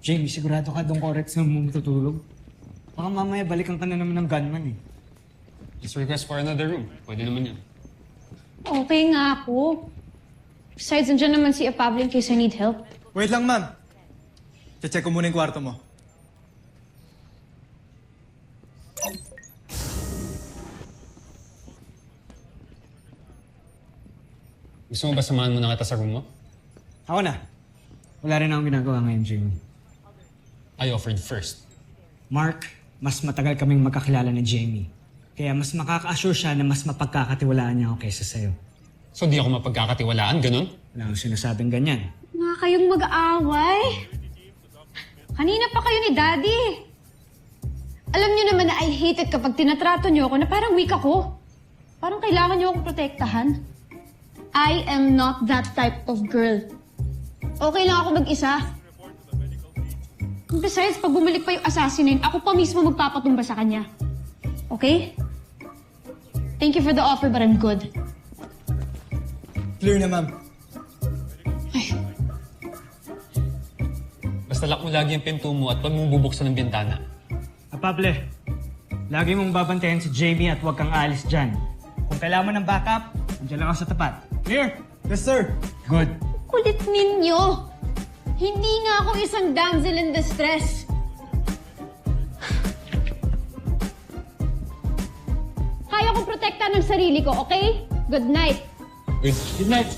Jamie, sigurado ka doon correct sa mo matutulog? Baka mamaya balikan ka na naman ng gunman eh. Just request for another room. Pwede naman yan. Okay nga ako. Besides, andyan naman si Pablo in case I need help. Wait lang, ma'am. Check ko muna yung kwarto mo. Gusto mo ba samahan mo na kita sa room mo? Ako na. Wala rin akong ginagawa ngayon, Jamie. I offered first. Mark, mas matagal kaming magkakilala ni Jamie. Kaya mas makaka-assure siya na mas mapagkakatiwalaan niya ako kaysa sa'yo. So di ako mapagkakatiwalaan, ganun? Wala akong sinasabing ganyan. Nga kayong mag-aaway. Kanina pa kayo ni Daddy. Alam niyo naman na I hate it kapag tinatrato niyo ako na parang weak ako. Parang kailangan niyo akong protektahan. I am not that type of girl. Okay lang ako mag-isa. Besides, pag bumalik pa yung assassin, ako pa mismo magpapatumba sa kanya. Okay? Thank you for the offer, but I'm good. Clear na, ma'am. Basta lock mo lagi yung pinto mo at huwag mong bubuksan ng bintana. Pable, lagi mong babantayan si Jamie at huwag kang alis dyan. Kung kailangan mo ng backup, nandiyan lang ako sa tapat. Clear? Yes, sir. Good. Kulit ninyo! Hindi nga ako isang damsel in distress. Kaya kong protektahan ng sarili ko, okay? Good night. Good night.